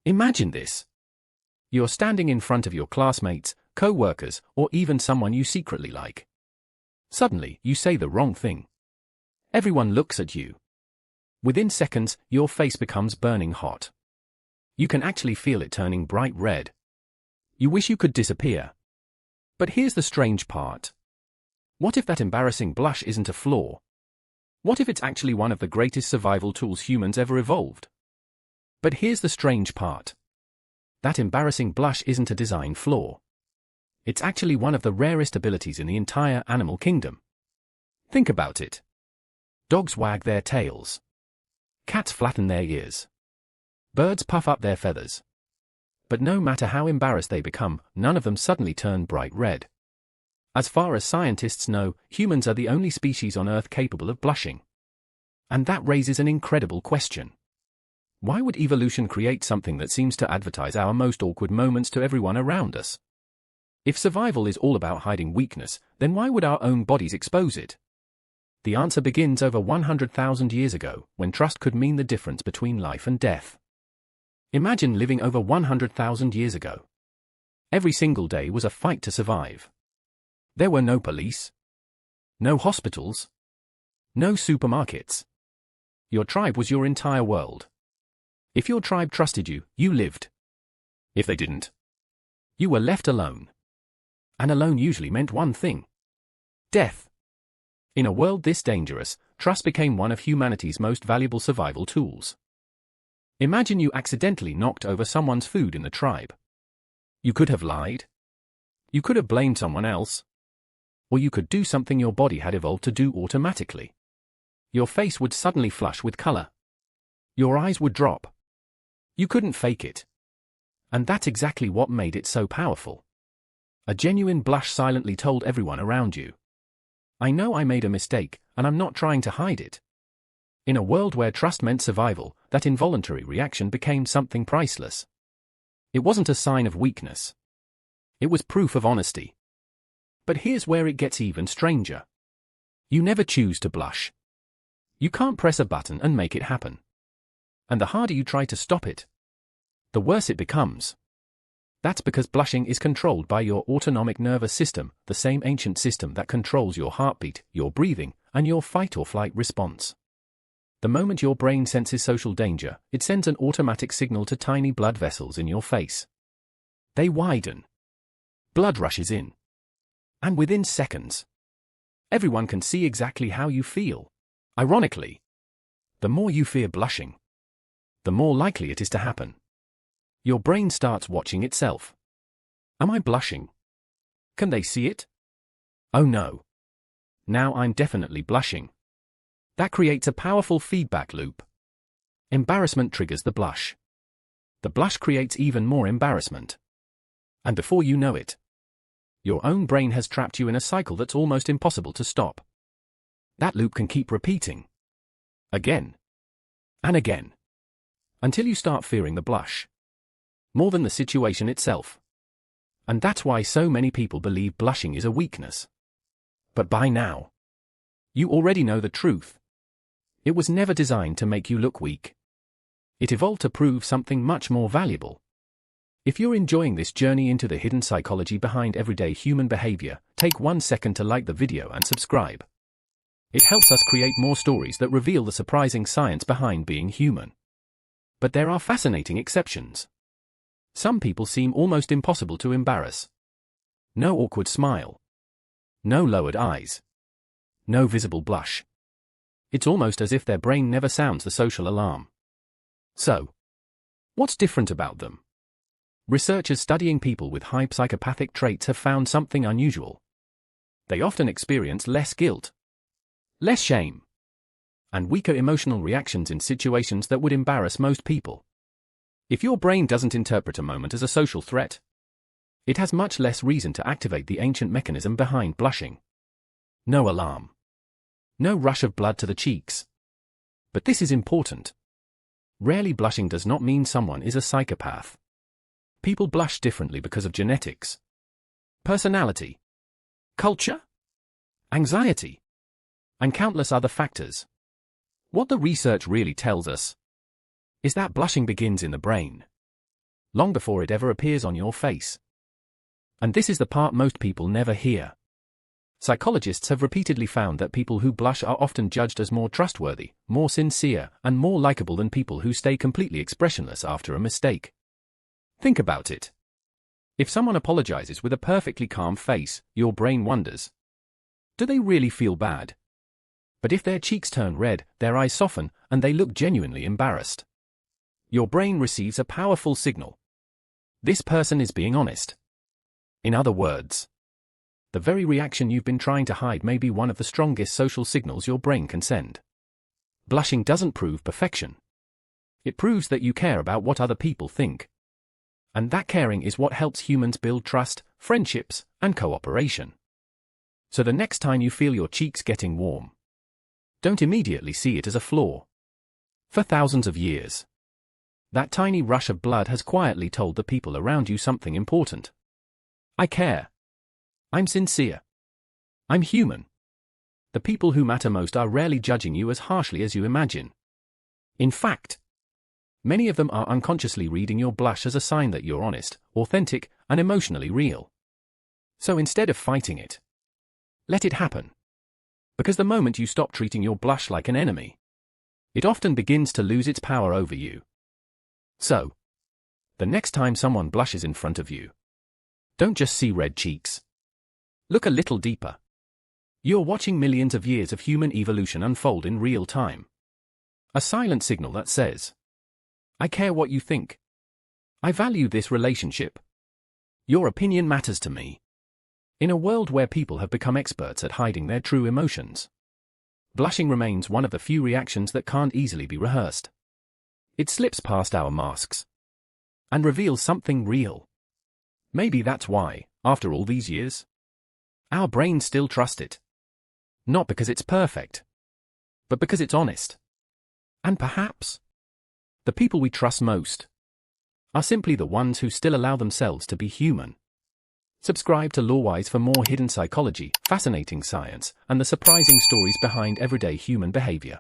Imagine this. You're standing in front of your classmates, co-workers, or even someone you secretly like. Suddenly, you say the wrong thing. Everyone looks at you. Within seconds, your face becomes burning hot. You can actually feel it turning bright red. You wish you could disappear. But here's the strange part. What if that embarrassing blush isn't a flaw? What if it's actually one of the greatest survival tools humans ever evolved? But here's the strange part. That embarrassing blush isn't a design flaw. It's actually one of the rarest abilities in the entire animal kingdom. Think about it. Dogs wag their tails. Cats flatten their ears. Birds puff up their feathers. But no matter how embarrassed they become, none of them suddenly turn bright red. As far as scientists know, humans are the only species on Earth capable of blushing. And that raises an incredible question. Why would evolution create something that seems to advertise our most awkward moments to everyone around us? If survival is all about hiding weakness, then why would our own bodies expose it? The answer begins over 100,000 years ago, when trust could mean the difference between life and death. Imagine living over 100,000 years ago. Every single day was a fight to survive. There were no police, no hospitals, no supermarkets. Your tribe was your entire world. If your tribe trusted you, you lived. If they didn't, you were left alone. And alone usually meant one thing: death. In a world this dangerous, trust became one of humanity's most valuable survival tools. Imagine you accidentally knocked over someone's food in the tribe. You could have lied. You could have blamed someone else. Or you could do something your body had evolved to do automatically. Your face would suddenly flush with color. Your eyes would drop. You couldn't fake it. And that's exactly what made it so powerful. A genuine blush silently told everyone around you, I know I made a mistake, and I'm not trying to hide it. In a world where trust meant survival, that involuntary reaction became something priceless. It wasn't a sign of weakness. It was proof of honesty. But here's where it gets even stranger. You never choose to blush. You can't press a button and make it happen. And the harder you try to stop it, the worse it becomes. That's because blushing is controlled by your autonomic nervous system, the same ancient system that controls your heartbeat, your breathing, and your fight-or-flight response. The moment your brain senses social danger, it sends an automatic signal to tiny blood vessels in your face. They widen. Blood rushes in. And within seconds, everyone can see exactly how you feel. Ironically, the more you fear blushing, the more likely it is to happen. Your brain starts watching itself. Am I blushing? Can they see it? Oh no. Now I'm definitely blushing. That creates a powerful feedback loop. Embarrassment triggers the blush. The blush creates even more embarrassment. And before you know it, your own brain has trapped you in a cycle that's almost impossible to stop. That loop can keep repeating. Again. And again. Until you start fearing the blush more than the situation itself. And that's why so many people believe blushing is a weakness. But by now, you already know the truth. It was never designed to make you look weak. It evolved to prove something much more valuable. If you're enjoying this journey into the hidden psychology behind everyday human behavior, take 1 second to like the video and subscribe. It helps us create more stories that reveal the surprising science behind being human. But there are fascinating exceptions. Some people seem almost impossible to embarrass. No awkward smile. No lowered eyes. No visible blush. It's almost as if their brain never sounds the social alarm. So, what's different about them? Researchers studying people with high psychopathic traits have found something unusual. They often experience less guilt, less shame, and weaker emotional reactions in situations that would embarrass most people. If your brain doesn't interpret a moment as a social threat, it has much less reason to activate the ancient mechanism behind blushing. No alarm. No rush of blood to the cheeks. But this is important. Rarely blushing does not mean someone is a psychopath. People blush differently because of genetics, personality, culture, anxiety, and countless other factors. What the research really tells us is that blushing begins in the brain. long before it ever appears on your face. And this is the part most people never hear. Psychologists have repeatedly found that people who blush are often judged as more trustworthy, more sincere, and more likable than people who stay completely expressionless after a mistake. Think about it. If someone apologizes with a perfectly calm face, your brain wonders, do they really feel bad? But if their cheeks turn red, their eyes soften, and they look genuinely embarrassed, your brain receives a powerful signal. This person is being honest. In other words, the very reaction you've been trying to hide may be one of the strongest social signals your brain can send. Blushing doesn't prove perfection. It proves that you care about what other people think. And that caring is what helps humans build trust, friendships, and cooperation. So the next time you feel your cheeks getting warm, don't immediately see it as a flaw. For thousands of years, that tiny rush of blood has quietly told the people around you something important. I care. I'm sincere. I'm human. The people who matter most are rarely judging you as harshly as you imagine. In fact, many of them are unconsciously reading your blush as a sign that you're honest, authentic, and emotionally real. So instead of fighting it, let it happen. Because the moment you stop treating your blush like an enemy, it often begins to lose its power over you. So, the next time someone blushes in front of you, don't just see red cheeks. Look a little deeper. You're watching millions of years of human evolution unfold in real time. A silent signal that says, I care what you think. I value this relationship. Your opinion matters to me. In a world where people have become experts at hiding their true emotions, blushing remains one of the few reactions that can't easily be rehearsed. It slips past our masks and reveals something real. Maybe that's why, after all these years, our brains still trust it. Not because it's perfect, but because it's honest. And perhaps the people we trust most are simply the ones who still allow themselves to be human. Subscribe to LoreWise for more hidden psychology, fascinating science, and the surprising stories behind everyday human behavior.